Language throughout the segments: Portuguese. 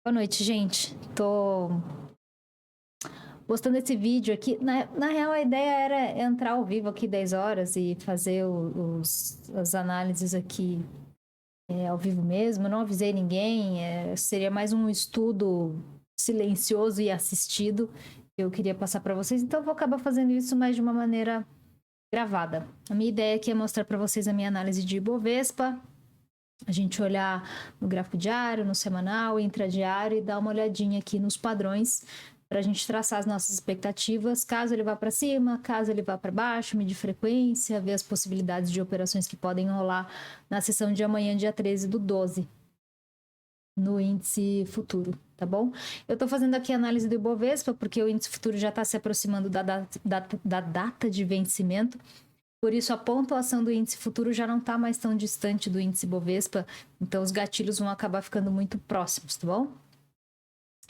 Boa noite, gente. Tô postando esse vídeo aqui. Na real, a ideia era entrar ao vivo aqui 10 horas e fazer as análises aqui ao vivo mesmo. Eu não avisei ninguém. Seria mais um estudo silencioso e assistido que eu queria passar para vocês. Então, eu vou acabar fazendo isso mais de uma maneira gravada. A minha ideia aqui é mostrar para vocês a minha análise de Ibovespa. A gente olhar no gráfico diário, no semanal, intradiário e dar uma olhadinha aqui nos padrões para a gente traçar as nossas expectativas, caso ele vá para cima, caso ele vá para baixo, medir frequência, ver as possibilidades de operações que podem rolar na sessão de amanhã, dia 13/12, no índice futuro, tá bom? Eu tô fazendo aqui a análise do Ibovespa, porque o índice futuro já está se aproximando da data de vencimento. Por isso, a pontuação do índice futuro já não está mais tão distante do índice Bovespa, então os gatilhos vão acabar ficando muito próximos, tá bom?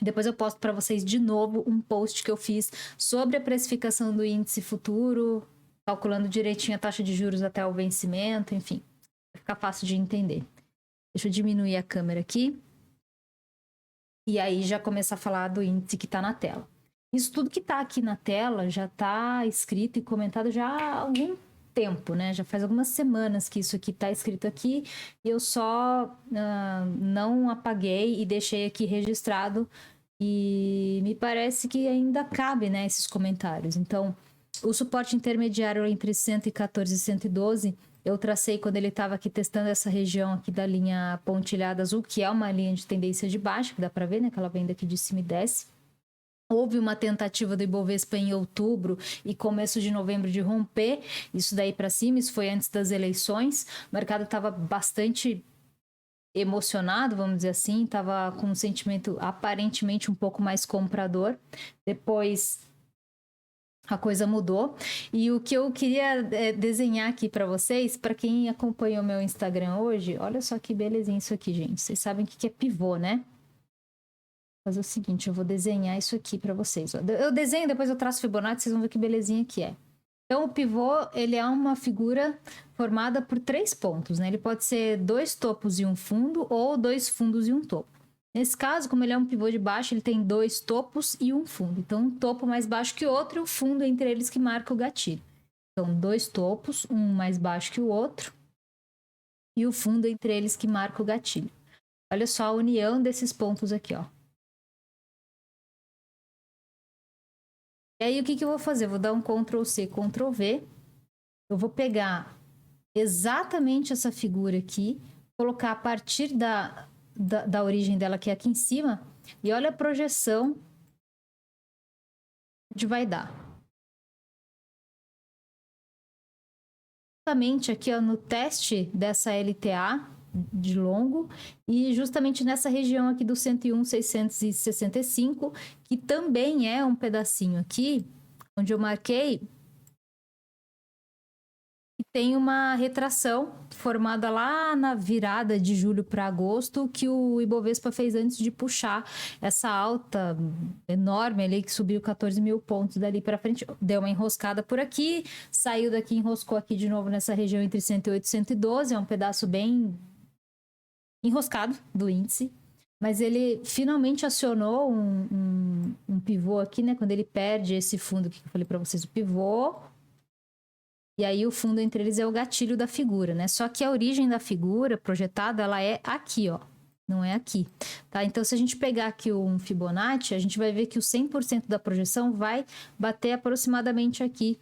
Depois eu posto para vocês de novo um post que eu fiz sobre a precificação do índice futuro, calculando direitinho a taxa de juros até o vencimento, enfim, vai ficar fácil de entender. Deixa eu diminuir a câmera aqui. E aí já começar a falar do índice que está na tela. Isso tudo que está aqui na tela já está escrito e comentado já há algum tempo, né? Já faz algumas semanas que isso aqui está escrito aqui e eu só não apaguei e deixei aqui registrado e me parece que ainda cabe, né, esses comentários. Então, o suporte intermediário entre 114 e 112 eu tracei quando ele estava aqui testando essa região aqui da linha pontilhada azul, que é uma linha de tendência de baixa, que dá para ver, né, que ela vem daqui de cima e desce. Houve uma tentativa do Ibovespa em outubro e começo de novembro de romper isso daí para cima, isso foi antes das eleições. O mercado estava bastante emocionado, vamos dizer assim, estava com um sentimento aparentemente um pouco mais comprador. Depois a coisa mudou. E o que eu queria desenhar aqui para vocês, para quem acompanhou meu Instagram hoje, olha só que belezinha isso aqui, gente. Vocês sabem o que é pivô, né? Vou fazer o seguinte, eu vou desenhar isso aqui para vocês. Eu desenho, depois eu traço Fibonacci, vocês vão ver que belezinha que é. Então, o pivô, ele é uma figura formada por 3 pontos, né? Ele pode ser 2 topos e um fundo ou 2 fundos e um topo. Nesse caso, como ele é um pivô de baixo, ele tem 2 topos e um fundo. Então, um topo mais baixo que o outro e o fundo entre eles que marca o gatilho. Então, 2 topos, um mais baixo que o outro e o fundo entre eles que marca o gatilho. Olha só a união desses pontos aqui, ó. E aí, o que eu vou fazer? Eu vou dar um Ctrl+C, Ctrl+V. Eu vou pegar exatamente essa figura aqui, colocar a partir da origem dela, que é aqui em cima, e olha a projeção que vai dar. Justamente aqui, ó, no teste dessa LTA de longo, e justamente nessa região aqui do 101,665, que também é um pedacinho aqui, onde eu marquei, e tem uma retração formada lá na virada de julho para agosto, que o Ibovespa fez antes de puxar essa alta enorme ali, que subiu 14 mil pontos dali para frente. Deu uma enroscada por aqui, saiu daqui, enroscou aqui de novo nessa região entre 108 e 112, é um pedaço bem enroscado do índice. Mas ele finalmente acionou um pivô aqui, né? Quando ele perde esse fundo que eu falei para vocês, o pivô. E aí o fundo entre eles é o gatilho da figura, né? Só que a origem da figura projetada, ela é aqui, ó. Não é aqui, tá? Então, se a gente pegar aqui um Fibonacci, a gente vai ver que o 100% da projeção vai bater aproximadamente aqui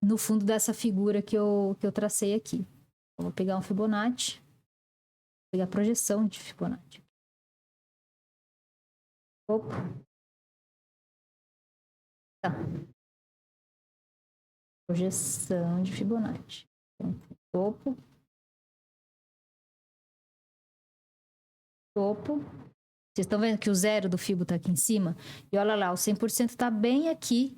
no fundo dessa figura que eu tracei aqui. Eu vou pegar um Fibonacci, vou pegar a projeção de Fibonacci. Opa. Tá. Projeção de Fibonacci. Então, topo. Topo. Vocês estão vendo que o zero do Fibo tá aqui em cima? E olha lá, o 100% tá bem aqui.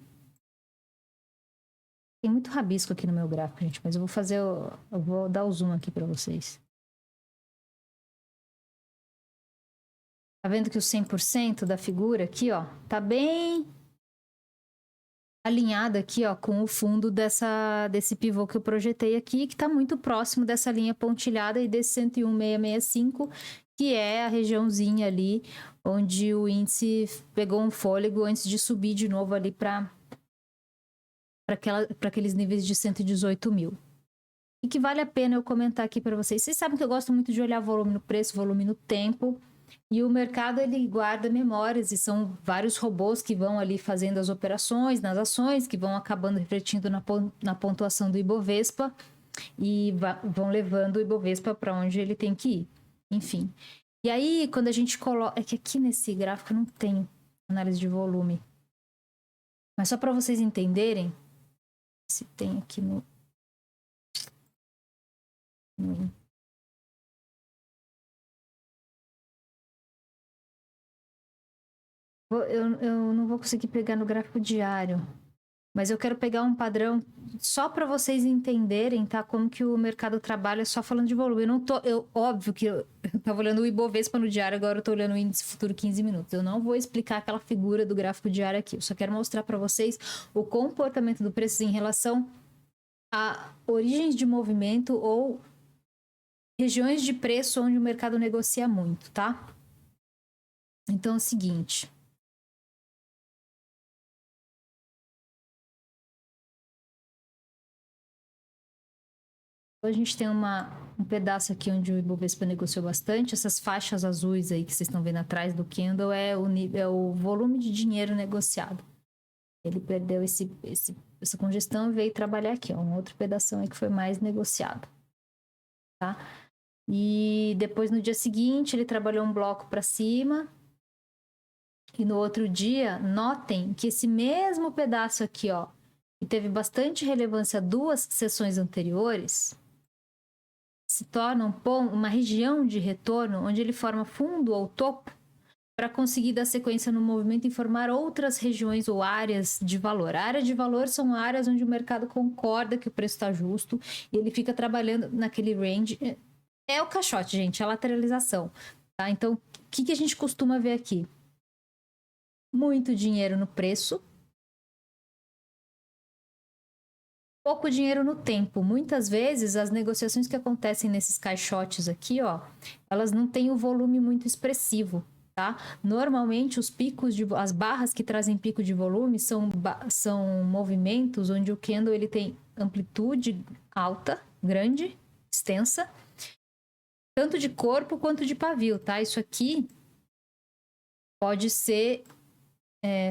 Tem muito rabisco aqui no meu gráfico, gente, mas eu vou dar o zoom aqui para vocês. Tá vendo que o 100% da figura aqui, ó, tá bem alinhada aqui, ó, com o fundo desse pivô que eu projetei aqui, que tá muito próximo dessa linha pontilhada e desse 101,665, que é a regiãozinha ali onde o índice pegou um fôlego antes de subir de novo ali para aqueles níveis de 118 mil. E que vale a pena eu comentar aqui para vocês. Vocês sabem que eu gosto muito de olhar volume no preço, volume no tempo. E o mercado, ele guarda memórias e são vários robôs que vão ali fazendo as operações nas ações, que vão acabando refletindo na pontuação do Ibovespa e vão levando o Ibovespa para onde ele tem que ir. Enfim. E aí, quando a gente coloca... É que aqui nesse gráfico eu não tenho análise de volume. Mas só para vocês entenderem, se tem aqui no... Eu não vou conseguir pegar no gráfico diário, mas eu quero pegar um padrão só para vocês entenderem, tá? Como que o mercado trabalha só falando de volume. Óbvio que eu tava olhando o Ibovespa no diário, agora eu tô olhando o índice futuro 15 minutos. Eu não vou explicar aquela figura do gráfico diário aqui. Eu só quero mostrar para vocês o comportamento do preço em relação a origens de movimento ou regiões de preço onde o mercado negocia muito, tá? Então é o seguinte. A gente tem um pedaço aqui onde o Ibovespa negociou bastante. Essas faixas azuis aí que vocês estão vendo atrás do candle é o volume de dinheiro negociado. Ele perdeu essa congestão e veio trabalhar aqui, ó, um outro pedaço aí que foi mais negociado, tá? E depois no dia seguinte ele trabalhou um bloco para cima e no outro dia, notem que esse mesmo pedaço aqui, ó, que teve bastante relevância 2 sessões anteriores, se torna uma região de retorno onde ele forma fundo ou topo para conseguir dar sequência no movimento e formar outras regiões ou áreas de valor. A área de valor são áreas onde o mercado concorda que o preço está justo e ele fica trabalhando naquele range. É o caixote, gente, é a lateralização. Tá? Então, o que a gente costuma ver aqui? Muito dinheiro no preço, pouco dinheiro no tempo. Muitas vezes, as negociações que acontecem nesses caixotes aqui, ó, elas não têm o volume muito expressivo, tá? Normalmente, os picos as barras que trazem pico de volume são movimentos onde o candle ele tem amplitude alta, grande, extensa, tanto de corpo quanto de pavio, tá? Isso aqui pode ser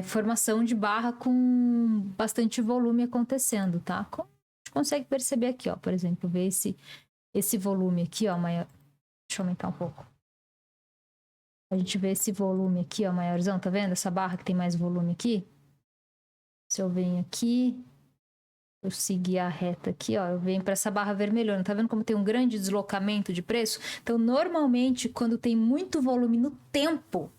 formação de barra com bastante volume acontecendo, tá? Como a gente consegue perceber aqui, ó, por exemplo, ver esse volume aqui, ó, maior. Deixa eu aumentar um pouco. A gente vê esse volume aqui, ó, maiorzão, tá vendo? Essa barra que tem mais volume aqui. Se eu venho aqui, eu seguir a reta aqui, ó, eu venho para essa barra vermelhona. Tá vendo como tem um grande deslocamento de preço? Então, normalmente, quando tem muito volume no tempo,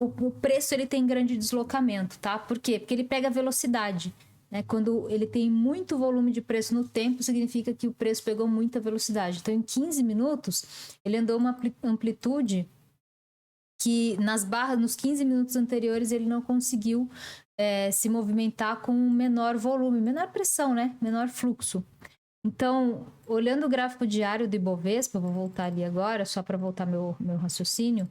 o preço ele tem grande deslocamento, tá? Por quê? Porque ele pega velocidade, né? Quando ele tem muito volume de preço no tempo, significa que o preço pegou muita velocidade. Então, em 15 minutos, ele andou uma amplitude que nas barras, nos 15 minutos anteriores, ele não conseguiu se movimentar com menor volume, menor pressão, né? Menor fluxo. Então, olhando o gráfico diário do Ibovespa, vou voltar ali agora, só para voltar meu raciocínio.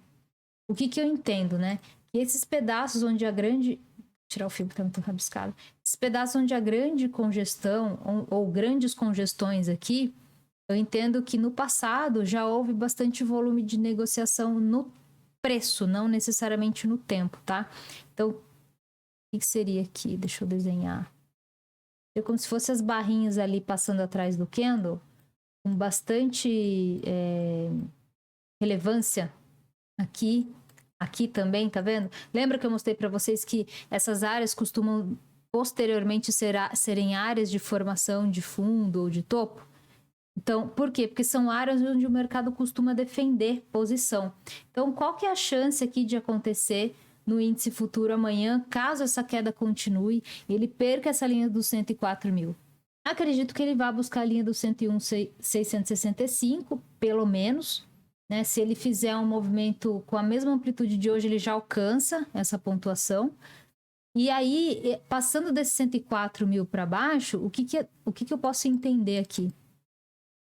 O que eu entendo, né? Que esses pedaços onde a grande... Vou tirar o fio que tá muito rabiscado. Esses pedaços onde a grande congestão ou grandes congestões aqui, eu entendo que no passado já houve bastante volume de negociação no preço, não necessariamente no tempo, tá? Então, o que seria aqui? Deixa eu desenhar. É como se fossem as barrinhas ali passando atrás do candle, com bastante relevância aqui também, tá vendo? Lembra que eu mostrei para vocês que essas áreas costumam posteriormente serem áreas de formação de fundo ou de topo? Então, por quê? Porque são áreas onde o mercado costuma defender posição. Então, qual que é a chance aqui de acontecer no índice futuro amanhã, caso essa queda continue e ele perca essa linha dos 104 mil? Acredito que ele vá buscar a linha do 101.665, pelo menos, né? Se ele fizer um movimento com a mesma amplitude de hoje, ele já alcança essa pontuação. E aí, passando desses 104 mil para baixo, o que eu posso entender aqui?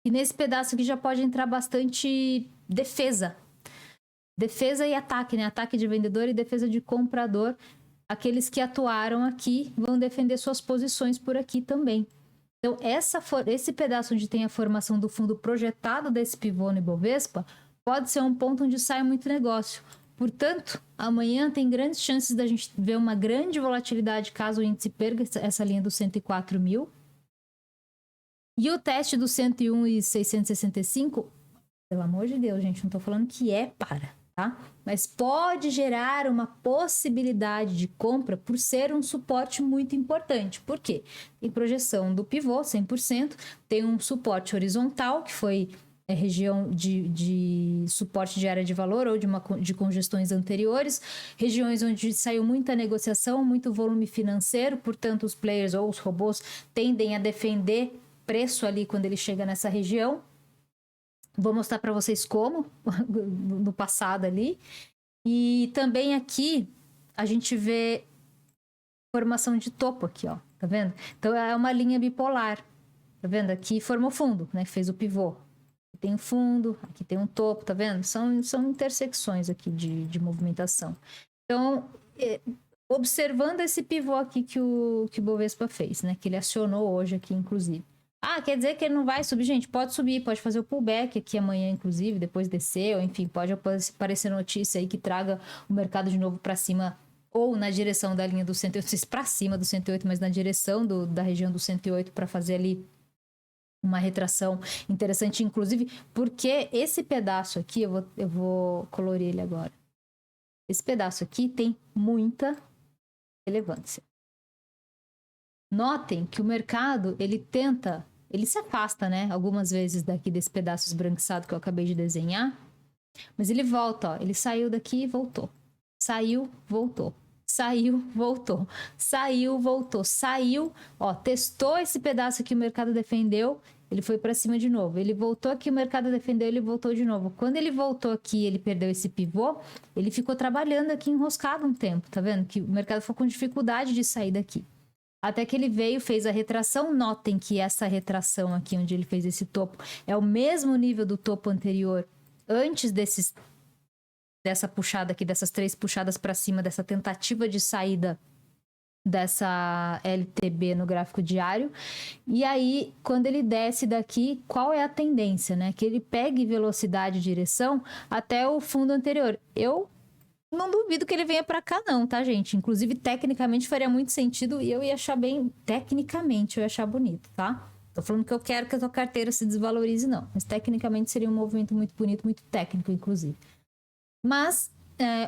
E nesse pedaço aqui já pode entrar bastante defesa. defesa e ataque, né? Ataque de vendedor e defesa de comprador. Aqueles que atuaram aqui vão defender suas posições por aqui também. Então, esse pedaço onde tem a formação do fundo projetado desse pivô no Ibovespa pode ser um ponto onde sai muito negócio. Portanto, amanhã tem grandes chances da gente ver uma grande volatilidade caso o índice perca essa linha dos 104 mil. E o teste do 101,665, pelo amor de Deus, gente, não tô falando que tá? Mas pode gerar uma possibilidade de compra por ser um suporte muito importante. Por quê? Tem projeção do pivô, 100%, tem um suporte horizontal, que foi região de suporte de área de valor ou de congestões anteriores, regiões onde saiu muita negociação, muito volume financeiro, portanto os players ou os robôs tendem a defender preço ali quando ele chega nessa região. Vou mostrar para vocês como, no passado ali. E também aqui a gente vê formação de topo aqui, ó, tá vendo? Então é uma linha bipolar, tá vendo? Aqui formou fundo, né, fez o pivô. Aqui tem um fundo, aqui tem um topo, tá vendo? São intersecções aqui de movimentação. Então, observando esse pivô aqui que o Bovespa fez, né, que ele acionou hoje aqui, inclusive. Ah, quer dizer que ele não vai subir? Gente, pode subir, pode fazer o pullback aqui amanhã, inclusive, depois descer, ou enfim, pode aparecer notícia aí que traga o mercado de novo para cima, ou na direção da linha do 108, não sei se para cima do 108, mas na direção da região do 108 para fazer ali uma retração interessante, inclusive, porque esse pedaço aqui, eu vou colorir ele agora. Esse pedaço aqui tem muita relevância. Notem que o mercado, ele se afasta, né, algumas vezes daqui desse pedaço esbranquiçado que eu acabei de desenhar, mas ele volta, ó, ele saiu daqui e voltou. Saiu, voltou. Saiu, voltou. Saiu, voltou. Saiu, ó, testou esse pedaço que o mercado defendeu, ele foi para cima de novo. Ele voltou aqui, o mercado defendeu, ele voltou de novo. Quando ele voltou aqui, ele perdeu esse pivô, ele ficou trabalhando aqui enroscado um tempo, tá vendo? Que o mercado ficou com dificuldade de sair daqui. Até que ele veio, fez a retração. Notem que essa retração aqui, onde ele fez esse topo, é o mesmo nível do topo anterior, antes dessa puxada aqui, dessas 3 puxadas para cima, dessa tentativa de saída dessa LTB no gráfico diário. E aí, quando ele desce daqui, qual é a tendência, né? Que ele pegue velocidade e direção até o fundo anterior. Eu não duvido que ele venha para cá não, tá, gente? Inclusive, tecnicamente faria muito sentido e eu ia achar bem... Tecnicamente, eu ia achar bonito, tá? Tô falando que eu quero que a tua carteira se desvalorize, não. Mas tecnicamente seria um movimento muito bonito, muito técnico, inclusive. Mas,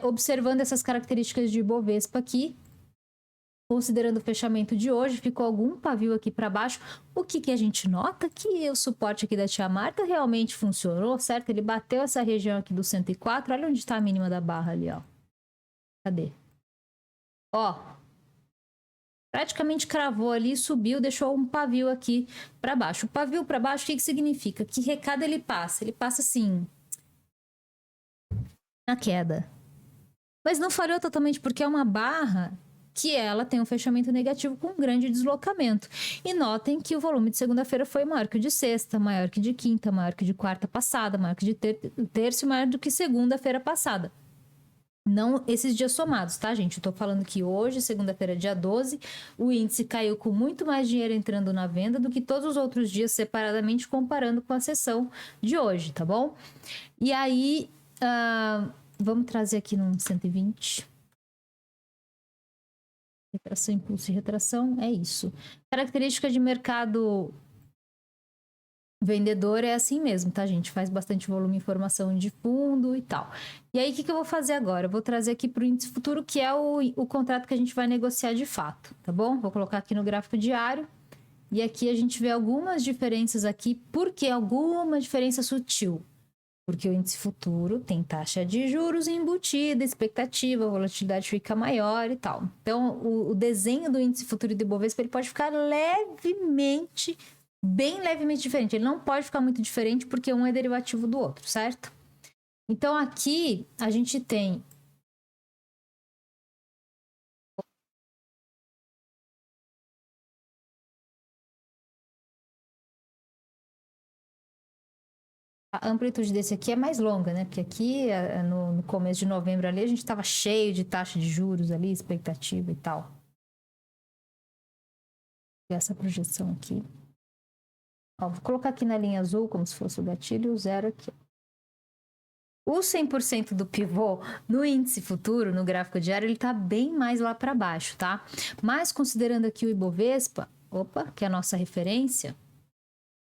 observando essas características de Ibovespa aqui, considerando o fechamento de hoje, ficou algum pavio aqui para baixo. O que a gente nota? Que o suporte aqui da tia Marta realmente funcionou, certo? Ele bateu essa região aqui do 104. Olha onde está a mínima da barra ali, ó. Cadê? Ó. Praticamente cravou ali, subiu, deixou um pavio aqui para baixo. O pavio para baixo, o que significa? Que recado ele passa? Ele passa assim... na queda. Mas não falhou totalmente porque é uma barra que ela tem um fechamento negativo com um grande deslocamento. E notem que o volume de segunda-feira foi maior que o de sexta, maior que de quinta, maior que de quarta passada, maior que de terça e maior do que segunda-feira passada. Não esses dias somados, tá, gente? Eu tô falando que hoje, segunda-feira, dia 12, o índice caiu com muito mais dinheiro entrando na venda do que todos os outros dias separadamente, comparando com a sessão de hoje, tá bom? E aí, vamos trazer aqui no 120. Retração, impulso e retração, é isso. Característica de mercado vendedor é assim mesmo, tá, gente? Faz bastante volume, informação de fundo e tal. E aí, o que eu vou fazer agora? Eu vou trazer aqui para o índice futuro, que é o contrato que a gente vai negociar de fato, tá bom? Vou colocar aqui no gráfico diário. E aqui a gente vê algumas diferenças aqui. Por que alguma diferença sutil? Porque o índice futuro tem taxa de juros embutida, expectativa, a volatilidade fica maior e tal. Então, o desenho do índice futuro do Ibovespa ele pode ficar levemente, bem levemente diferente. Ele não pode ficar muito diferente porque um é derivativo do outro, certo? Então, aqui a gente tem... A amplitude desse aqui é mais longa, né? Porque aqui, no começo de novembro ali, a gente estava cheio de taxa de juros ali, expectativa e tal. E essa projeção aqui. Ó, vou colocar aqui na linha azul, como se fosse o gatilho, e o zero aqui. O 100% do pivô no índice futuro, no gráfico diário, ele tá bem mais lá para baixo, tá? Mas considerando aqui o Ibovespa, que é a nossa referência, o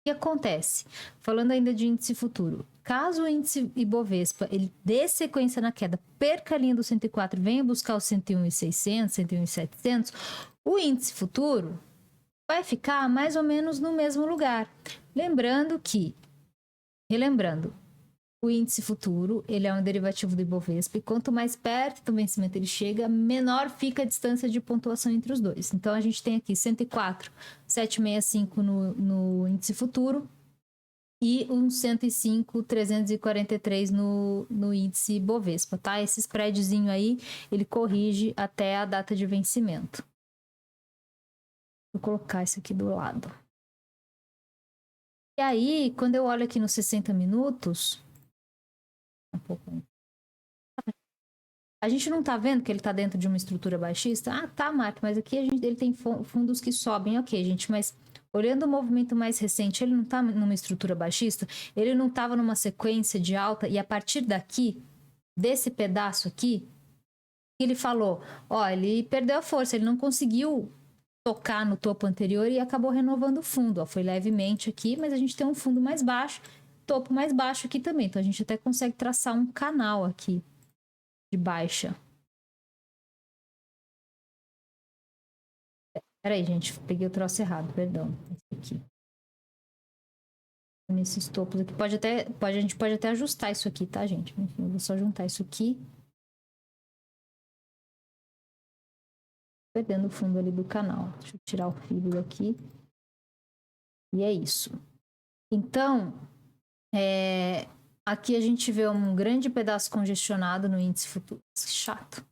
que acontece? Falando ainda de índice futuro, caso o índice Ibovespa ele dê sequência na queda, perca a linha do 104 e venha buscar o 101.600, 101.700, o índice futuro vai ficar mais ou menos no mesmo lugar. Relembrando, o índice futuro, ele é um derivativo do Ibovespa e quanto mais perto do vencimento ele chega, menor fica a distância de pontuação entre os dois. Então, a gente tem aqui 104,765 no índice futuro e um 105,343 no índice Ibovespa, tá? Esse spreadzinho aí, ele corrige até a data de vencimento. Vou colocar isso aqui do lado. E aí, quando eu olho aqui nos 60 minutos... A gente não tá vendo que ele tá dentro de uma estrutura baixista? Ah, tá, Marta, mas aqui ele tem fundos que sobem. Ok, gente, mas olhando o movimento mais recente, ele não tá numa estrutura baixista? Ele não tava numa sequência de alta e a partir daqui, desse pedaço aqui, ele falou, ele perdeu a força, ele não conseguiu tocar no topo anterior e acabou renovando o fundo. Foi levemente aqui, mas a gente tem um fundo mais baixo, topo mais baixo aqui também. Então, a gente até consegue traçar um canal aqui de baixa. Peraí, gente, peguei o troço errado, perdão. Esse aqui. Nesses topos aqui. A gente pode até ajustar isso aqui, tá, gente? Enfim, eu vou só juntar isso aqui. Perdendo o fundo ali do canal. Deixa eu tirar o fio daqui. E é isso. Então, aqui a gente vê um grande pedaço congestionado no índice futuro. Chato.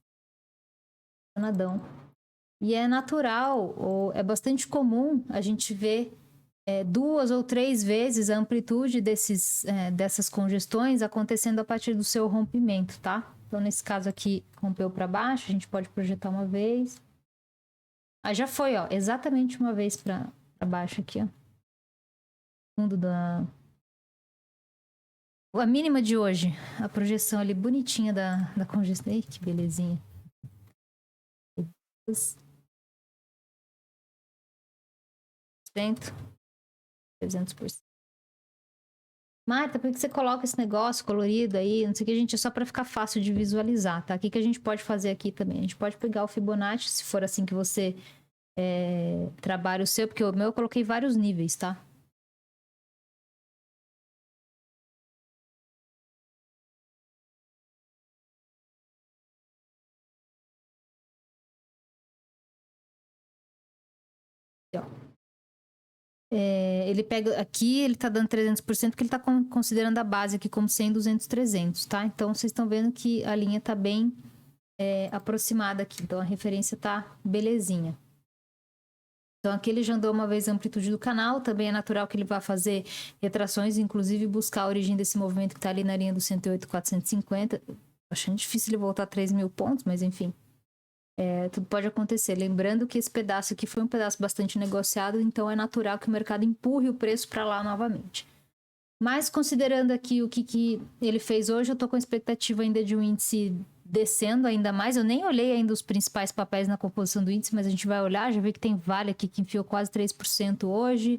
Nadão. E é natural, ou é bastante comum a gente ver 2 ou 3 vezes a amplitude dessas congestões acontecendo a partir do seu rompimento, tá? Então, nesse caso aqui, rompeu para baixo, a gente pode projetar uma vez. Já foi, exatamente uma vez para baixo aqui, ó. Fundo a mínima de hoje, a projeção ali bonitinha da congestão. Ei, que belezinha. 300%. Marta, por que você coloca esse negócio colorido aí? Não sei o que, gente, é só para ficar fácil de visualizar, tá? O que a gente pode fazer aqui também? A gente pode pegar o Fibonacci, se for assim que você trabalha o seu, porque o meu eu coloquei vários níveis, tá? Ele pega aqui, ele tá dando 300% porque ele tá considerando a base aqui como 100, 200, 300, tá? Então, vocês estão vendo que a linha tá bem aproximada aqui. Então, a referência tá belezinha. Então, aqui ele já andou uma vez a amplitude do canal. Também é natural que ele vá fazer retrações, inclusive buscar a origem desse movimento que tá ali na linha do 108,450. Achando difícil ele voltar a 3 mil pontos, mas enfim. Tudo pode acontecer. Lembrando que esse pedaço aqui foi um pedaço bastante negociado, então é natural que o mercado empurre o preço para lá novamente. Mas considerando aqui o que ele fez hoje, eu estou com expectativa ainda de um índice descendo ainda mais. Eu nem olhei ainda os principais papéis na composição do índice, mas a gente vai olhar. Já vi que tem Vale aqui que enfiou quase 3% hoje.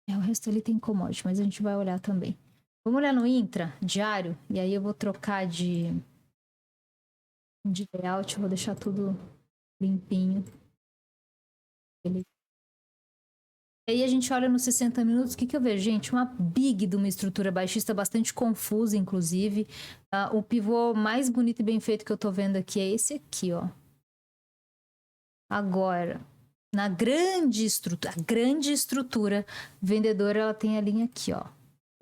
O resto ali tem commodity, mas a gente vai olhar também. Vamos olhar no intra, diário, e aí eu vou trocar de layout, eu vou deixar tudo limpinho. E aí a gente olha nos 60 minutos, o que eu vejo? Gente, uma big de uma estrutura baixista bastante confusa, inclusive. O pivô mais bonito e bem feito que eu tô vendo aqui é esse aqui, ó. Agora, na grande estrutura vendedora, ela tem a linha aqui, ó.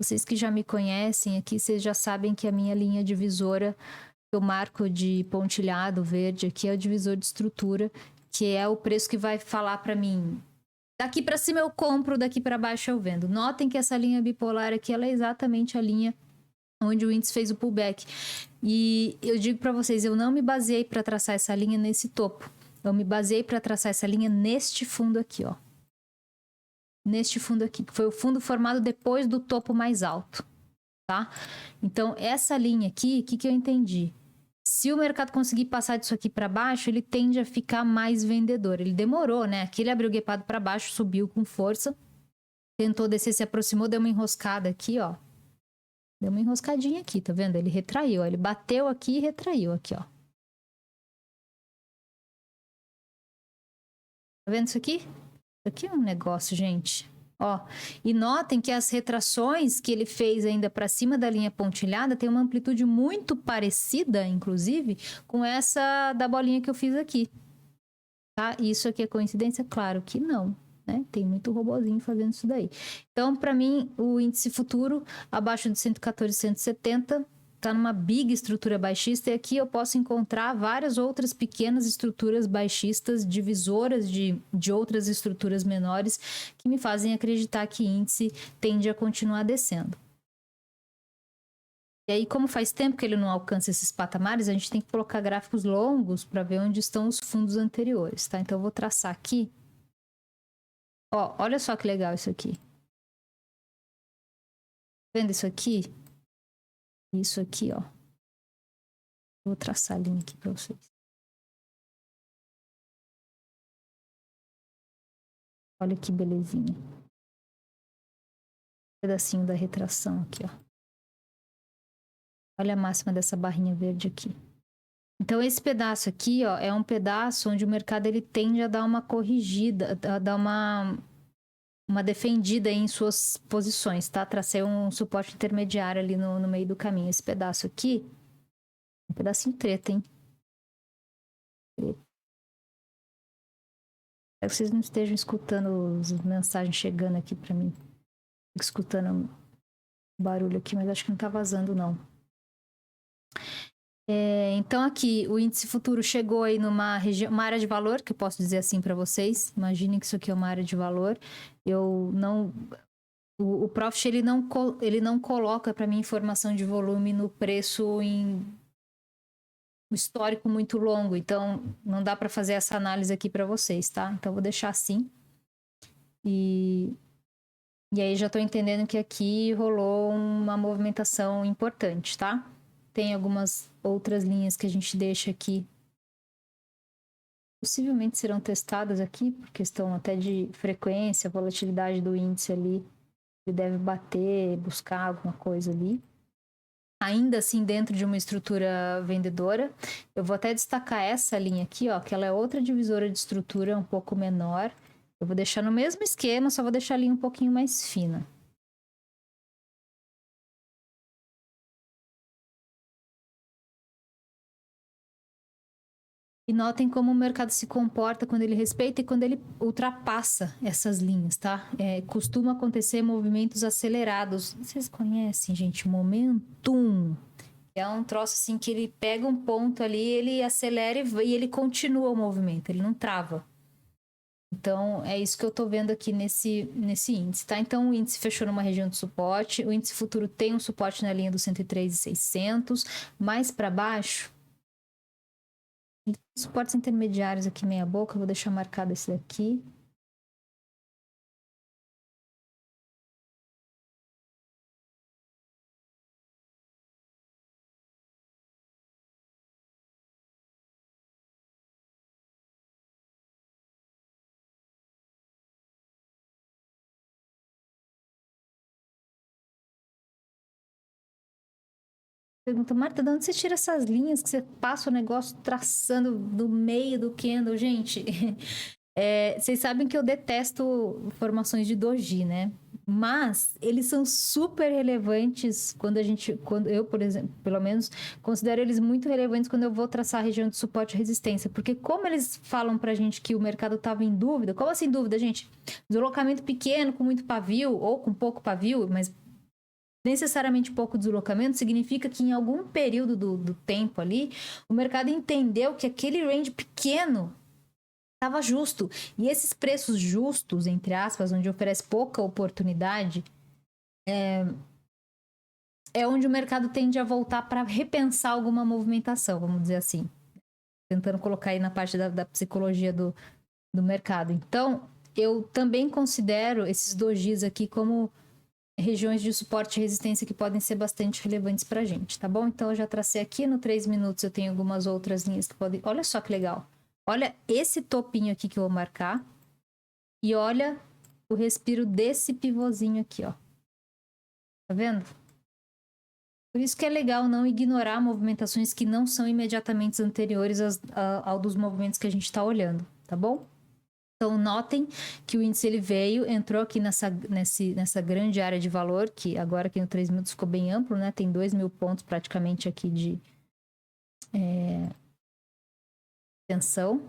Vocês que já me conhecem aqui, vocês já sabem que a minha linha divisora, eu marco de pontilhado verde aqui, é o divisor de estrutura, que é o preço que vai falar para mim Daqui para cima eu compro, daqui para baixo eu vendo. Notem que essa linha bipolar aqui, ela é exatamente a linha onde o índice fez o pullback. E eu digo para vocês, eu não me baseei para traçar essa linha nesse topo. Eu me baseei para traçar essa linha neste fundo aqui, ó. Neste fundo aqui, que foi o fundo formado depois do topo mais alto, tá? Então, essa linha aqui, o que eu entendi? Se o mercado conseguir passar disso aqui para baixo, ele tende a ficar mais vendedor. Ele demorou, né? Aqui ele abriu guepado para baixo, subiu com força, tentou descer, se aproximou, deu uma enroscada aqui, ó. Deu uma enroscadinha aqui, tá vendo? Ele retraiu, ó. Ele bateu aqui e retraiu aqui, ó. Tá vendo isso aqui? Isso aqui é um negócio, gente. Ó, e notem que as retrações que ele fez ainda para cima da linha pontilhada tem uma amplitude muito parecida, inclusive, com essa da bolinha que eu fiz aqui. Tá? Isso aqui é coincidência? Claro que não. Né? Tem muito robozinho fazendo isso daí. Então, para mim, o índice futuro abaixo de 114,170 está numa big estrutura baixista, e aqui eu posso encontrar várias outras pequenas estruturas baixistas, divisoras de outras estruturas menores, que me fazem acreditar que índice tende a continuar descendo. E aí, como faz tempo que ele não alcança esses patamares, a gente tem que colocar gráficos longos para ver onde estão os fundos anteriores, tá? Então, eu vou traçar aqui. Ó, olha só que legal isso aqui. Vendo isso aqui? Isso aqui, ó. Vou traçar a linha aqui para vocês. Olha que belezinha. Um pedacinho da retração aqui, ó. Olha a máxima dessa barrinha verde aqui. Então, esse pedaço aqui, ó, é um pedaço onde o mercado ele tende a dar uma corrigida, a dar uma defendida em suas posições, tá? Tracei um suporte intermediário ali no meio do caminho. Esse pedaço aqui, um pedacinho treta, hein? Espero que vocês não estejam escutando as mensagens chegando aqui para mim. Fico escutando barulho aqui, mas acho que não tá vazando, não. Então aqui, o índice futuro chegou aí numa região, uma área de valor, que eu posso dizer assim para vocês. Imaginem que isso aqui é uma área de valor. Eu não... O Profit, ele não coloca para mim informação de volume no preço em histórico muito longo. Então, não dá para fazer essa análise aqui para vocês, tá? Então, eu vou deixar assim. E aí, já estou entendendo que aqui rolou uma movimentação importante, tá? Tem algumas outras linhas que a gente deixa aqui. Possivelmente serão testadas aqui, por questão até de frequência, volatilidade do índice ali. Ele deve bater, buscar alguma coisa ali. Ainda assim, dentro de uma estrutura vendedora. Eu vou até destacar essa linha aqui, ó, que ela é outra divisora de estrutura um pouco menor. Eu vou deixar no mesmo esquema, só vou deixar a linha um pouquinho mais fina. E notem como o mercado se comporta quando ele respeita e quando ele ultrapassa essas linhas, tá? Costuma acontecer movimentos acelerados. Vocês conhecem, gente, o momentum? É um troço assim que ele pega um ponto ali, ele acelera e ele continua o movimento, ele não trava. Então, é isso que eu tô vendo aqui nesse índice, tá? Então, o índice fechou numa região de suporte, o índice futuro tem um suporte na linha dos 103,600, mais para baixo, suportes intermediários aqui meia boca, eu vou deixar marcado esse daqui. Pergunta, Marta, de onde você tira essas linhas que você passa o negócio traçando no meio do candle? Gente, vocês sabem que eu detesto formações de doji, né? Mas eles são super relevantes quando eu, por exemplo, pelo menos, considero eles muito relevantes quando eu vou traçar a região de suporte e resistência. Porque como eles falam pra gente que o mercado estava em dúvida, como assim dúvida, gente? Deslocamento pequeno, com muito pavio, ou com pouco pavio, mas necessariamente pouco deslocamento, significa que em algum período do tempo ali, o mercado entendeu que aquele range pequeno Tava justo. E esses preços justos, entre aspas, onde oferece pouca oportunidade, é onde o mercado tende a voltar para repensar alguma movimentação, vamos dizer assim. Tentando colocar aí na parte da psicologia do mercado. Então, eu também considero esses dojis aqui como regiões de suporte e resistência que podem ser bastante relevantes para a gente, tá bom? Então, eu já tracei aqui no 3 minutos, eu tenho algumas outras linhas que podem... Olha só que legal. Olha esse topinho aqui que eu vou marcar e olha o respiro desse pivôzinho aqui, ó. Tá vendo? Por isso que é legal não ignorar movimentações que não são imediatamente anteriores ao dos movimentos que a gente está olhando, tá bom? Então, notem que o índice ele entrou aqui nessa grande área de valor, que agora aqui no 3 minutos ficou bem amplo, né? Tem 2.000 pontos praticamente aqui de tensão.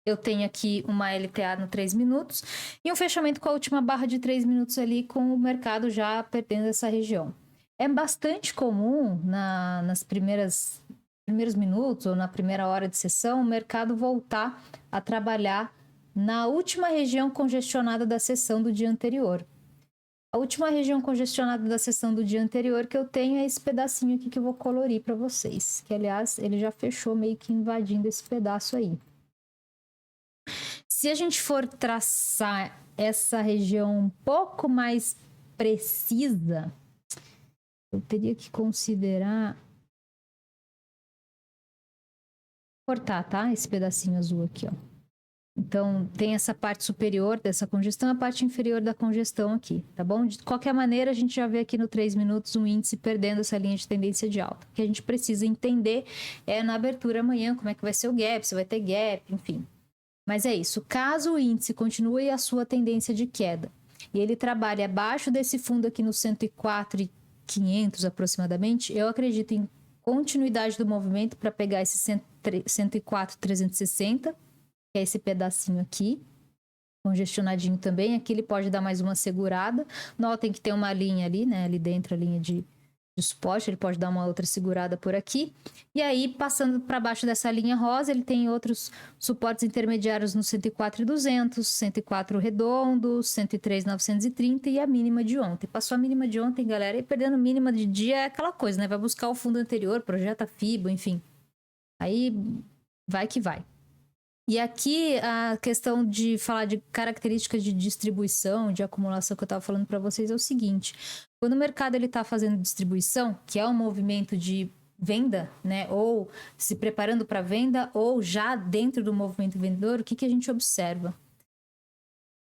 Eu tenho aqui uma LTA no 3 minutos e um fechamento com a última barra de 3 minutos ali, com o mercado já perdendo essa região. É bastante comum nos primeiros minutos ou na primeira hora de sessão o mercado voltar a trabalhar na última região congestionada da sessão do dia anterior. A última região congestionada da sessão do dia anterior que eu tenho é esse pedacinho aqui que eu vou colorir para vocês, que aliás ele já fechou meio que invadindo esse pedaço aí. Se a gente for traçar essa região um pouco mais precisa, eu teria que considerar cortar, tá? Esse pedacinho azul aqui, ó. Então, tem essa parte superior dessa congestão, a parte inferior da congestão aqui, tá bom? De qualquer maneira, a gente já vê aqui no 3 minutos um índice perdendo essa linha de tendência de alta. O que a gente precisa entender é na abertura amanhã como é que vai ser o gap, se vai ter gap, enfim. Mas é isso. Caso o índice continue a sua tendência de queda e ele trabalhe abaixo desse fundo aqui no 104.500 aproximadamente, eu acredito em continuidade do movimento para pegar esse 104.360, que é esse pedacinho aqui, congestionadinho também. Aqui ele pode dar mais uma segurada. Notem que tem uma linha ali, né? Ali dentro, a linha de suporte, ele pode dar uma outra segurada por aqui. E aí, passando para baixo dessa linha rosa, ele tem outros suportes intermediários no 104.200, 104 redondo, 103.930 e a mínima de ontem. Passou a mínima de ontem, galera, e perdendo mínima de dia é aquela coisa, né? Vai buscar o fundo anterior, projeta FIBO, enfim. Aí, vai que vai. E aqui a questão de falar de características de distribuição, de acumulação que eu estava falando para vocês é o seguinte: quando o mercado ele está fazendo distribuição, que é um movimento de venda, né, ou se preparando para venda, ou já dentro do movimento vendedor, o que a gente observa?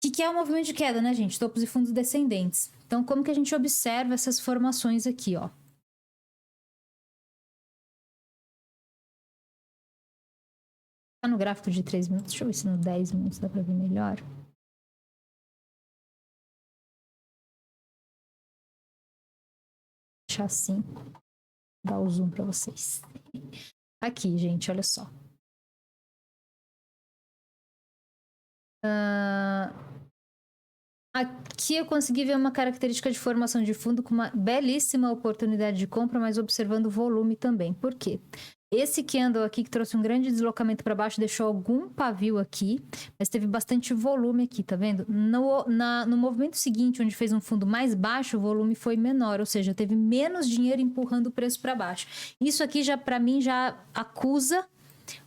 O que é o movimento de queda, né, gente? Topos e fundos descendentes. Então, como que a gente observa essas formações aqui, ó? Tá no gráfico de 3 minutos, deixa eu ver se no 10 minutos dá para ver melhor. Vou deixar assim, dar o zoom para vocês. Aqui, gente, olha só. Aqui eu consegui ver uma característica de formação de fundo com uma belíssima oportunidade de compra, mas observando o volume também. Por quê? Esse candle aqui que trouxe um grande deslocamento para baixo deixou algum pavio aqui, mas teve bastante volume aqui, tá vendo? No movimento seguinte, onde fez um fundo mais baixo, o volume foi menor, ou seja, teve menos dinheiro empurrando o preço para baixo. Isso aqui já, para mim, já acusa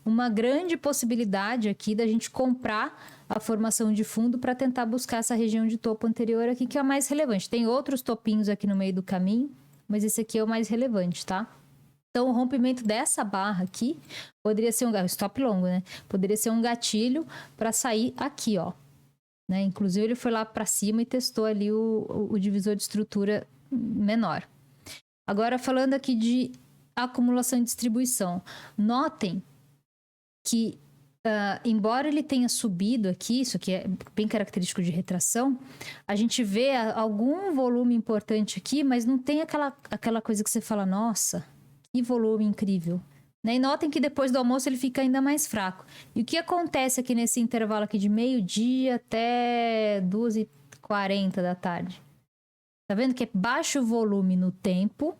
uma grande possibilidade aqui da gente comprar a formação de fundo para tentar buscar essa região de topo anterior aqui, que é a mais relevante. Tem outros topinhos aqui no meio do caminho, mas esse aqui é o mais relevante, tá? Então, o rompimento dessa barra aqui poderia ser um stop longo, né? Poderia ser um gatilho para sair aqui, ó. Né? Inclusive, ele foi lá para cima e testou ali o divisor de estrutura menor. Agora, falando aqui de acumulação e distribuição. Notem que, embora ele tenha subido aqui, isso aqui é bem característico de retração, a gente vê algum volume importante aqui, mas não tem aquela coisa que você fala, nossa, que volume incrível. Né? E notem que depois do almoço ele fica ainda mais fraco. E o que acontece aqui nesse intervalo aqui de meio-dia até 2h40 da tarde? Tá vendo que é baixo volume no tempo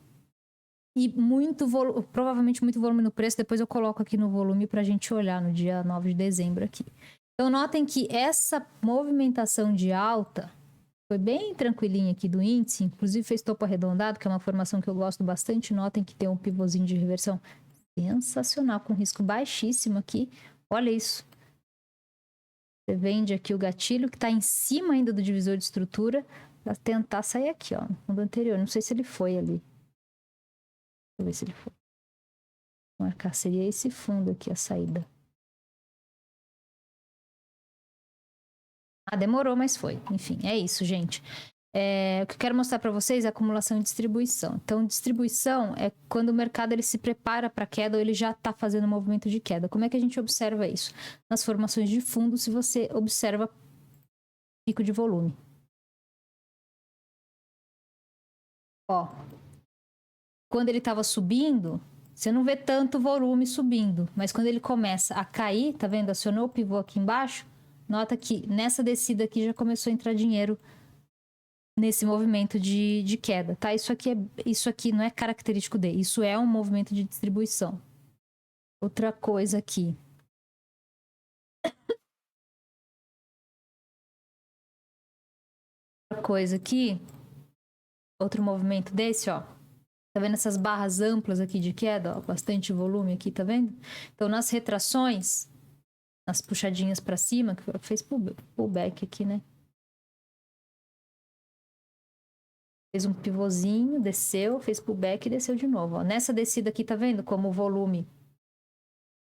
e muito provavelmente muito volume no preço. Depois eu coloco aqui no volume pra gente olhar no dia 9 de dezembro aqui. Então notem que essa movimentação de alta foi bem tranquilinha aqui do índice, inclusive fez topo arredondado, que é uma formação que eu gosto bastante. Notem que tem um pivôzinho de reversão sensacional, com risco baixíssimo aqui. Olha isso. Você vende aqui o gatilho, que está em cima ainda do divisor de estrutura, para tentar sair aqui, ó, no fundo anterior. Não sei se ele foi ali. Deixa eu ver se ele foi. Vou marcar, seria esse fundo aqui a saída. Ah, demorou, mas foi. Enfim, é isso, gente. O que eu quero mostrar para vocês é acumulação e distribuição. Então, distribuição é quando o mercado ele se prepara para queda ou ele já está fazendo um movimento de queda. Como é que a gente observa isso? Nas formações de fundo, se você observa pico de volume. Ó, quando ele estava subindo, você não vê tanto volume subindo, mas quando ele começa a cair, tá vendo? Acionou o pivô aqui embaixo, nota que nessa descida aqui já começou a entrar dinheiro nesse movimento de queda, tá? Isso aqui não é característico dele, isso é um movimento de distribuição. Outra coisa aqui. Outra coisa aqui. Outro movimento desse, ó. Tá vendo essas barras amplas aqui de queda, ó? Bastante volume aqui, tá vendo? Então, nas retrações, nas puxadinhas para cima, que fez pullback aqui, né? Fez um pivôzinho, desceu, fez pullback e desceu de novo, ó. Nessa descida aqui, tá vendo como o volume,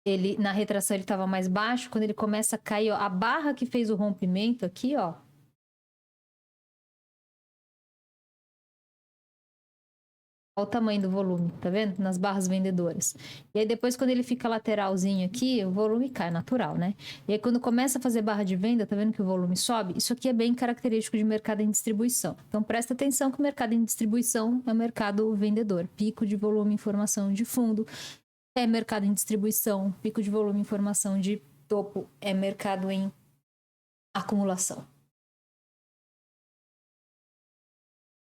ele, na retração ele tava mais baixo, quando ele começa a cair, ó, a barra que fez o rompimento aqui, ó, olha o tamanho do volume, tá vendo? Nas barras vendedoras. E aí depois, quando ele fica lateralzinho aqui, o volume cai, natural, né? E aí quando começa a fazer barra de venda, tá vendo que o volume sobe? Isso aqui é bem característico de mercado em distribuição. Então presta atenção que o mercado em distribuição é o mercado vendedor. Pico de volume em formação de fundo é mercado em distribuição. Pico de volume em formação de topo é mercado em acumulação.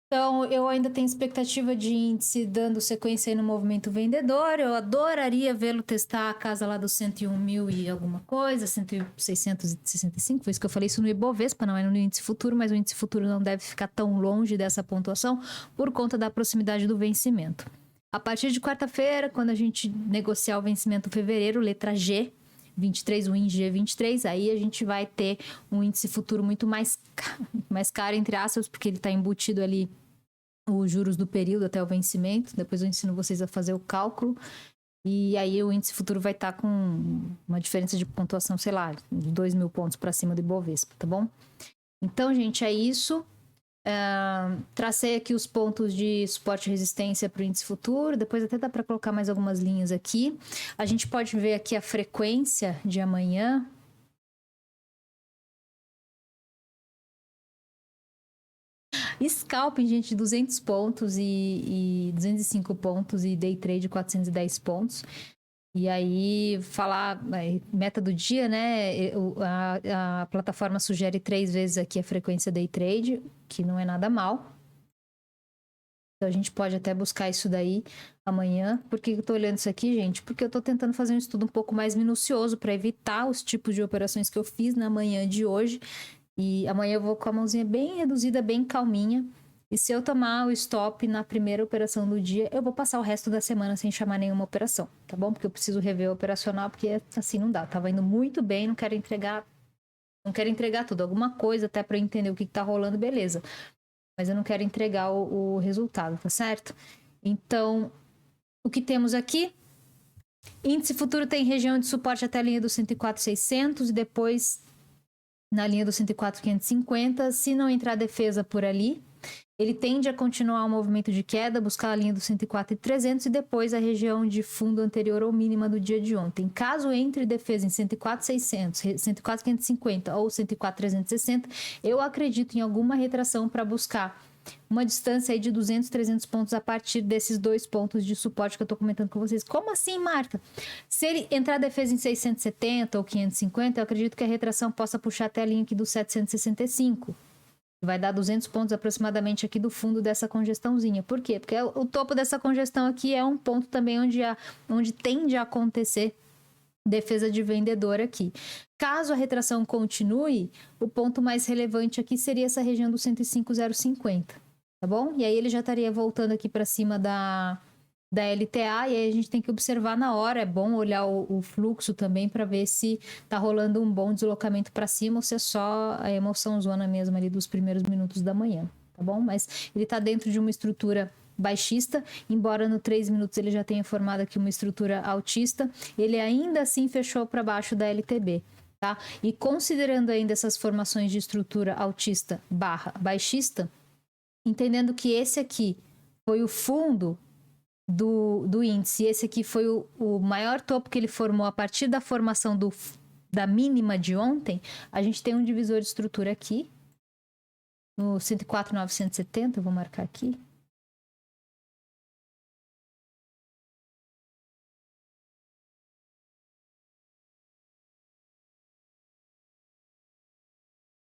Então, eu ainda tenho expectativa de índice dando sequência aí no movimento vendedor. Eu adoraria vê-lo testar a casa lá dos 101 mil e alguma coisa, 665. Foi isso que eu falei, isso no Ibovespa, não é no índice futuro, mas o índice futuro não deve ficar tão longe dessa pontuação por conta da proximidade do vencimento. A partir de quarta-feira, quando a gente negociar o vencimento fevereiro, letra G, 23, o ING 23, aí a gente vai ter um índice futuro muito mais caro, entre aspas, porque ele está embutido ali os juros do período até o vencimento. Depois eu ensino vocês a fazer o cálculo. E aí o índice futuro vai estar com uma diferença de pontuação, sei lá, de 2.000 pontos para cima do Ibovespa, tá bom? Então, gente, é isso. Tracei aqui os pontos de suporte e resistência para o índice futuro. Depois até dá para colocar mais algumas linhas aqui. A gente pode ver aqui a frequência de amanhã. Scalping, gente, de 200 pontos e 205 pontos e day trade 410 pontos. E aí, falar meta do dia, né? A plataforma sugere 3 vezes aqui a frequência day trade, que não é nada mal. Então, a gente pode até buscar isso daí amanhã. Por que eu tô olhando isso aqui, gente? Porque eu tô tentando fazer um estudo um pouco mais minucioso para evitar os tipos de operações que eu fiz na manhã de hoje. E amanhã eu vou com a mãozinha bem reduzida, bem calminha. E se eu tomar o stop na primeira operação do dia, eu vou passar o resto da semana sem chamar nenhuma operação, tá bom? Porque eu preciso rever o operacional, porque assim não dá. Tava indo muito bem, não quero entregar tudo. Alguma coisa até para entender o que tá rolando, beleza. Mas eu não quero entregar o resultado, tá certo? Então, o que temos aqui? Índice futuro tem região de suporte até a linha dos 104.600 e depois na linha dos 104.550. Se não entrar defesa por ali, ele tende a continuar o movimento de queda, buscar a linha dos 104.300 e depois a região de fundo anterior ou mínima do dia de ontem. Caso entre defesa em 104.600, 104.550 ou 104.360, eu acredito em alguma retração para buscar uma distância aí de 200, 300 pontos a partir desses 2 pontos de suporte que eu estou comentando com vocês. Como assim, Marta? Se ele entrar defesa em 670 ou 550, eu acredito que a retração possa puxar até a linha aqui do 765. Vai dar 200 pontos aproximadamente aqui do fundo dessa congestãozinha. Por quê? Porque o topo dessa congestão aqui é um ponto também onde tende a acontecer defesa de vendedor aqui. Caso a retração continue, o ponto mais relevante aqui seria essa região do 105,050, tá bom? E aí ele já estaria voltando aqui para cima da LTA, e aí a gente tem que observar na hora. É bom olhar o fluxo também para ver se tá rolando um bom deslocamento para cima ou se é só a emoção zona mesmo ali dos primeiros minutos da manhã, tá bom? Mas ele tá dentro de uma estrutura baixista, embora no 3 minutos ele já tenha formado aqui uma estrutura altista, ele ainda assim fechou para baixo da LTB, tá? E considerando ainda essas formações de estrutura altista barra baixista, entendendo que esse aqui foi o fundo do índice, esse aqui foi o maior topo que ele formou a partir da formação da mínima de ontem, a gente tem um divisor de estrutura aqui, no 104,970, eu vou marcar aqui.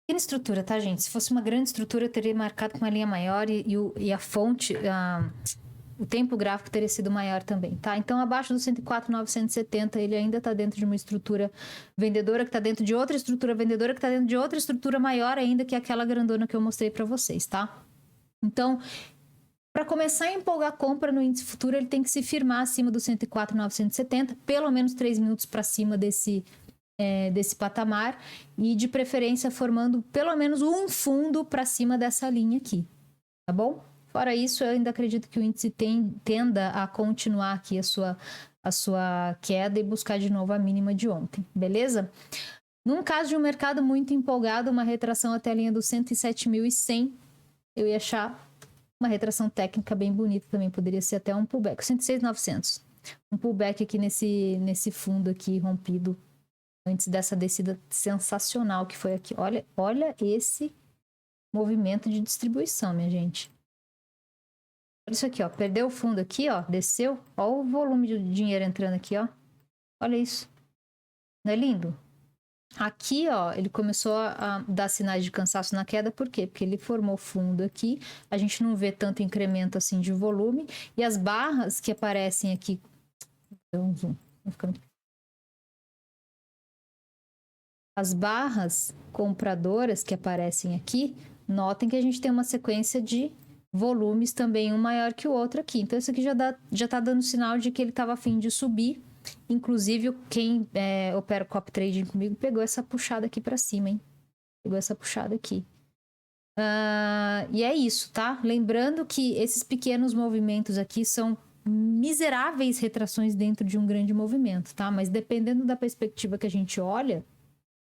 Pequena estrutura, tá, gente? Se fosse uma grande estrutura, eu teria marcado com uma linha maior e a fonte, o tempo gráfico teria sido maior também, tá? Então, abaixo do 104,970, ele ainda está dentro de uma estrutura vendedora, que está dentro de outra estrutura vendedora, que está dentro de outra estrutura maior ainda, que é aquela grandona que eu mostrei para vocês, tá? Então, para começar a empolgar a compra no índice futuro, ele tem que se firmar acima do 104,970, pelo menos 3 minutos para cima desse patamar, e de preferência formando pelo menos um fundo para cima dessa linha aqui, tá bom? Fora isso, eu ainda acredito que o índice tenda a continuar aqui a sua queda e buscar de novo a mínima de ontem, beleza? Num caso de um mercado muito empolgado, uma retração até a linha do 107.100, eu ia achar uma retração técnica bem bonita também, poderia ser até um pullback, 106.900, um pullback aqui nesse fundo aqui rompido antes dessa descida sensacional que foi aqui. Olha esse movimento de distribuição, minha gente. Olha isso aqui, ó. Perdeu o fundo aqui, ó. Desceu. Olha o volume de dinheiro entrando aqui, ó. Olha isso. Não é lindo? Aqui, ó, ele começou a dar sinais de cansaço na queda. Por quê? Porque ele formou fundo aqui. A gente não vê tanto incremento assim de volume. E as barras que aparecem aqui... Deu um zoom. Vai ficando... As barras compradoras que aparecem aqui, notem que a gente tem uma sequência de volumes também, um maior que o outro aqui. Então, isso aqui já tá dando sinal de que ele estava a fim de subir. Inclusive, quem opera o copy trading comigo pegou essa puxada aqui para cima, hein? Pegou essa puxada aqui. E é isso, tá? Lembrando que esses pequenos movimentos aqui são miseráveis retrações dentro de um grande movimento, tá? Mas dependendo da perspectiva que a gente olha,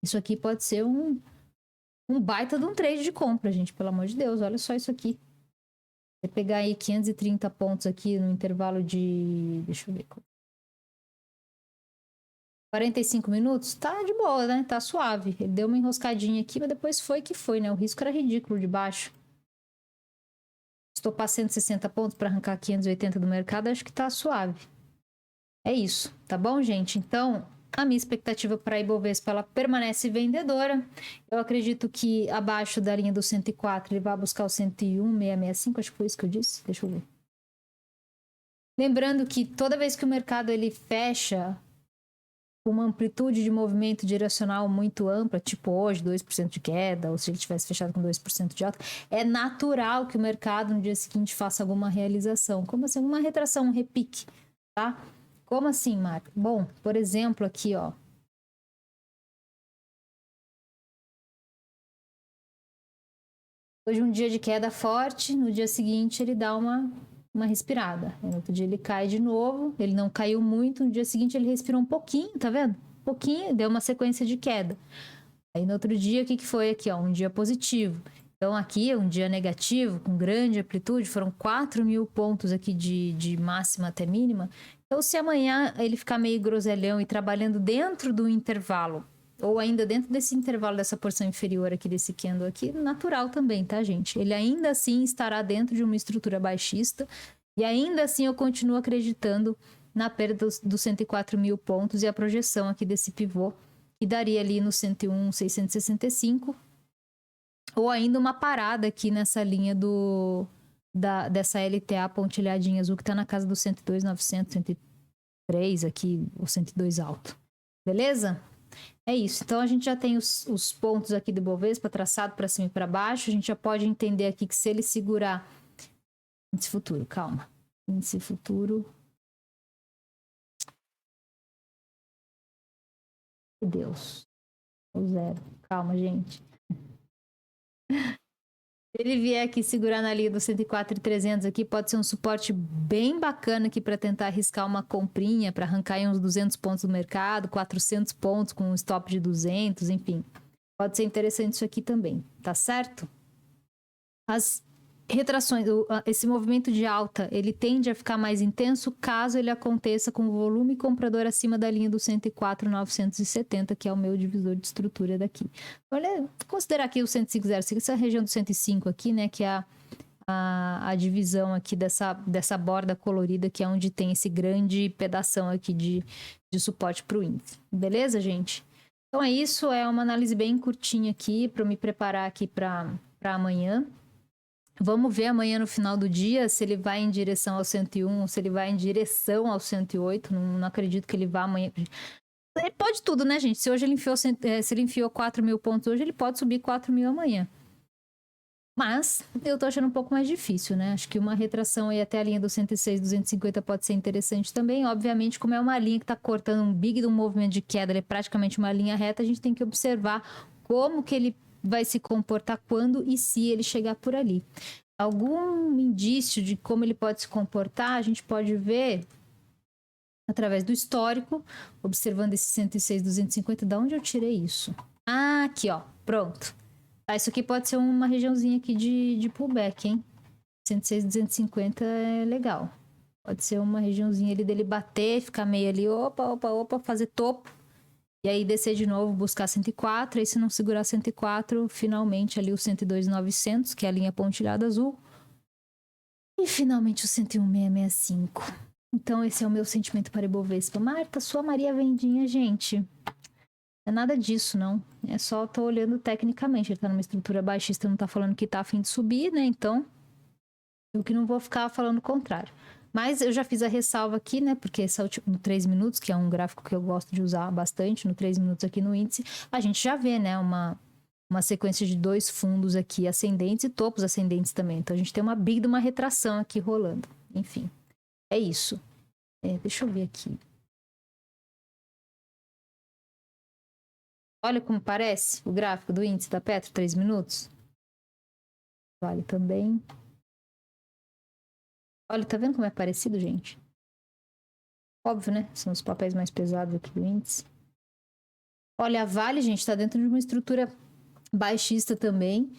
isso aqui pode ser um baita de um trade de compra, gente. Pelo amor de Deus, olha só isso aqui. Você pegar aí 530 pontos aqui no intervalo de... Deixa eu ver. 45 minutos? Tá de boa, né? Tá suave. Ele deu uma enroscadinha aqui, mas depois foi que foi, né? O risco era ridículo de baixo. Estopar 160 pontos para arrancar 580 do mercado, acho que tá suave. É isso, tá bom, gente? Então... A minha expectativa para a Ibovespa, ela permanece vendedora. Eu acredito que abaixo da linha do 104 ele vai buscar o 101,665, acho que foi isso que eu disse. Deixa eu ver. Lembrando que toda vez que o mercado ele fecha uma amplitude de movimento direcional muito ampla, tipo hoje, 2% de queda, ou se ele tivesse fechado com 2% de alta, é natural que o mercado no dia seguinte faça alguma realização, como assim, uma retração, um repique, tá? Como assim, Marco? Bom, por exemplo, aqui, ó. Hoje um dia de queda forte, no dia seguinte ele dá uma respirada. No outro dia ele cai de novo, ele não caiu muito, no dia seguinte ele respirou um pouquinho, tá vendo? Um pouquinho, deu uma sequência de queda. Aí no outro dia, o que foi aqui, ó? Um dia positivo. Então aqui, um dia negativo, com grande amplitude, foram 4.000 pontos aqui de máxima até mínima. Então, se amanhã ele ficar meio groselhão e trabalhando dentro do intervalo, ou ainda dentro desse intervalo dessa porção inferior aqui desse candle aqui, natural também, tá, gente? Ele ainda assim estará dentro de uma estrutura baixista e ainda assim eu continuo acreditando na perda dos 104.000 pontos e a projeção aqui desse pivô, que daria ali no 101.665, ou ainda uma parada aqui nessa linha dessa LTA pontilhadinha azul que tá na casa dos 102,900, 103 aqui, ou 102 alto. Beleza? É isso. Então, a gente já tem os pontos aqui do Bovespa traçado para cima e para baixo. A gente já pode entender aqui que se ele segurar... Índice futuro, calma. Índice futuro... Meu Deus. O zero. Calma, gente. Se ele vier aqui segurar na linha do 104,300 aqui, pode ser um suporte bem bacana aqui para tentar arriscar uma comprinha, para arrancar aí uns 200 pontos do mercado, 400 pontos com um stop de 200, enfim. Pode ser interessante isso aqui também, tá certo? As retrações, esse movimento de alta, ele tende a ficar mais intenso caso ele aconteça com o volume comprador acima da linha do 104,970, que é o meu divisor de estrutura daqui. Olha, considerar aqui o 105,05, essa região do 105 aqui, né, que é a divisão aqui dessa borda colorida, que é onde tem esse grande pedação aqui de suporte para o índice. Beleza, gente? Então é isso, é uma análise bem curtinha aqui, para me preparar aqui para amanhã. Vamos ver amanhã no final do dia se ele vai em direção ao 101, se ele vai em direção ao 108. Não acredito que ele vá amanhã. Ele pode tudo, né, gente? Se hoje ele enfiou, se ele enfiou 4 mil pontos hoje, ele pode subir 4 mil amanhã. Mas eu tô achando um pouco mais difícil, né? Acho que uma retração aí até a linha do 106, 250 pode ser interessante também. Obviamente, como é uma linha que tá cortando um big de um movimento de queda, ele é praticamente uma linha reta, a gente tem que observar como que ele vai se comportar quando e se ele chegar por ali. Algum indício de como ele pode se comportar, a gente pode ver através do histórico, observando esse 106, 250. Da onde eu tirei isso? Ah, aqui, ó. Pronto. Isso aqui pode ser uma regiãozinha aqui de pullback, hein? 106, 250 é legal. Pode ser uma regiãozinha ali dele bater, ficar meio ali, opa, fazer topo. E aí descer de novo, buscar 104. Aí se não segurar 104, finalmente ali o 102,900, que é a linha pontilhada azul. E finalmente o 101,665. Então esse é o meu sentimento para Ibovespa. Marta, sua Maria Vendinha, gente... Não é nada disso, não. É só tô olhando tecnicamente. Ele tá numa estrutura baixista, não tá falando que tá a fim de subir, né? Então, eu que não vou ficar falando o contrário. Mas eu já fiz a ressalva aqui, né? Porque esse no 3 minutos, que é um gráfico que eu gosto de usar bastante, no 3 minutos aqui no índice, a gente já vê, né? Uma sequência de 2 fundos aqui ascendentes e topos ascendentes também. Então, a gente tem uma big de uma retração aqui rolando. Enfim, é isso. Deixa eu ver aqui. Olha como parece o gráfico do índice da Petro, 3 minutos. Vale também. Olha, tá vendo como é parecido, gente? Óbvio, né? São os papéis mais pesados aqui do índice. Olha, a Vale, gente, tá dentro de uma estrutura baixista também.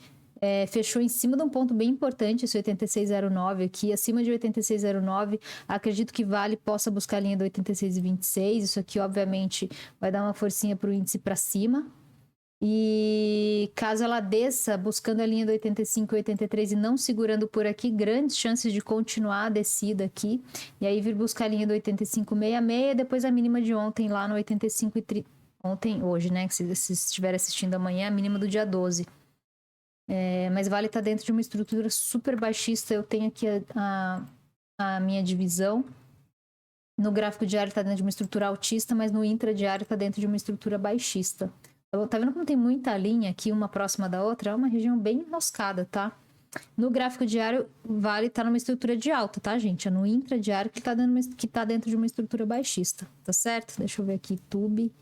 Fechou em cima de um ponto bem importante, esse 86,09 aqui. Acima de 86,09, acredito que Vale possa buscar a linha do 86,26. Isso aqui, obviamente, vai dar uma forcinha pro índice para cima. E caso ela desça, buscando a linha do 85 e 83 e não segurando por aqui, grandes chances de continuar a descida aqui. E aí vir buscar a linha do 85,66, depois a mínima de ontem lá no 85,30. Ontem, hoje, né? Se estiver assistindo amanhã, a mínima do dia 12. Mas Vale tá dentro de uma estrutura super baixista. Eu tenho aqui a minha divisão. No gráfico diário tá dentro de uma estrutura altista, mas no intradiário tá dentro de uma estrutura baixista. Tá vendo como tem muita linha aqui, uma próxima da outra? É uma região bem enroscada, tá? No gráfico diário, Vale tá numa estrutura de alta, tá, gente? É no intradiário que tá dentro de uma estrutura baixista, tá certo? Deixa eu ver aqui, Tube.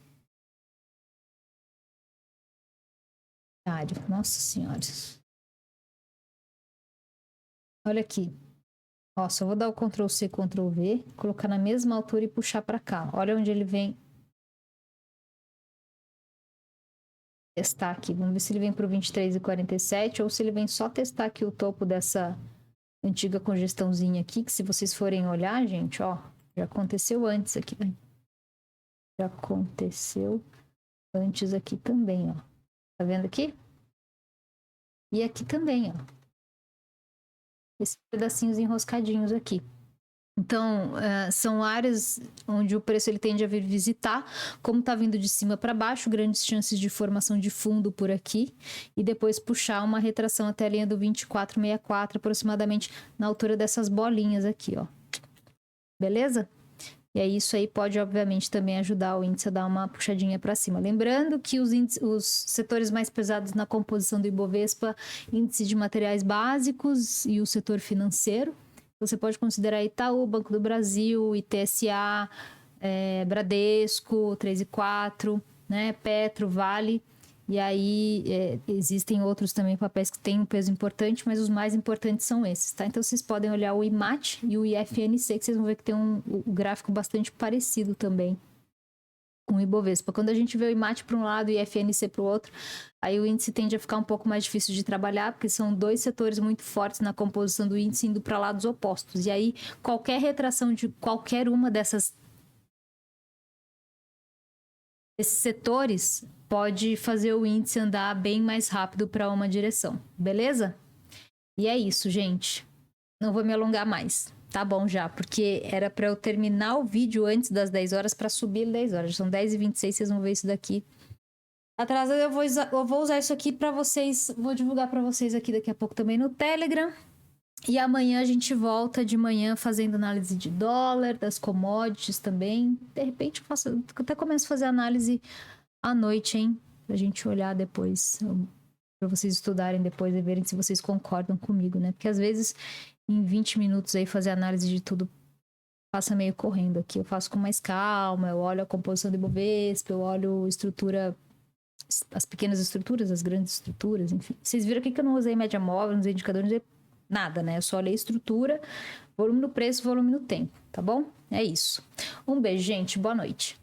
Diário, nossa senhora. Olha aqui. Ó, só vou dar o Ctrl C, Ctrl V, colocar na mesma altura e puxar pra cá. Olha onde ele vem. Testar aqui. Vamos ver se ele vem para o 23,47 ou se ele vem só testar aqui o topo dessa antiga congestãozinha aqui, que se vocês forem olhar, gente, ó, já aconteceu antes aqui, né? Já aconteceu antes aqui também, ó. Tá vendo aqui? E aqui também, ó. Esses pedacinhos enroscadinhos aqui. Então, são áreas onde o preço ele tende a vir visitar, como está vindo de cima para baixo, grandes chances de formação de fundo por aqui, e depois puxar uma retração até a linha do 24,64, aproximadamente na altura dessas bolinhas aqui, ó. Beleza? E aí isso aí pode, obviamente, também ajudar o índice a dar uma puxadinha para cima. Lembrando que os setores mais pesados na composição do Ibovespa, índice de materiais básicos e o setor financeiro. Você pode considerar Itaú, Banco do Brasil, ITSA, Bradesco, 3 e 4, né? Petro, Vale. E aí existem outros também papéis que têm um peso importante, mas os mais importantes são esses, tá? Então vocês podem olhar o IMAT e o IFNC, que vocês vão ver que tem um gráfico bastante parecido também com o Ibovespa. Quando a gente vê o IMAT para um lado e o IFNC para o outro, aí o índice tende a ficar um pouco mais difícil de trabalhar, porque são dois setores muito fortes na composição do índice indo para lados opostos. E aí qualquer retração de qualquer uma desses setores pode fazer o índice andar bem mais rápido para uma direção, beleza? E é isso, gente. Não vou me alongar mais. Tá bom já, porque era para eu terminar o vídeo antes das 10 horas para subir 10 horas. São 10h26, vocês vão ver isso daqui. Atrasado, eu vou usar isso aqui para vocês, vou divulgar para vocês aqui daqui a pouco também no Telegram. E amanhã a gente volta de manhã fazendo análise de dólar, das commodities também. De repente eu até começo a fazer análise à noite, hein? Pra gente olhar depois, para vocês estudarem depois e verem se vocês concordam comigo, né? Porque às vezes em 20 minutos aí fazer análise de tudo passa meio correndo aqui. Eu faço com mais calma, eu olho a composição do Ibovespa, eu olho estrutura, as pequenas estruturas, as grandes estruturas, enfim. Vocês viram aqui que eu não usei média móvel, não usei indicador, não usei nada, né? Eu só olhei estrutura, volume no preço, volume no tempo, tá bom? É isso. Um beijo, gente. Boa noite.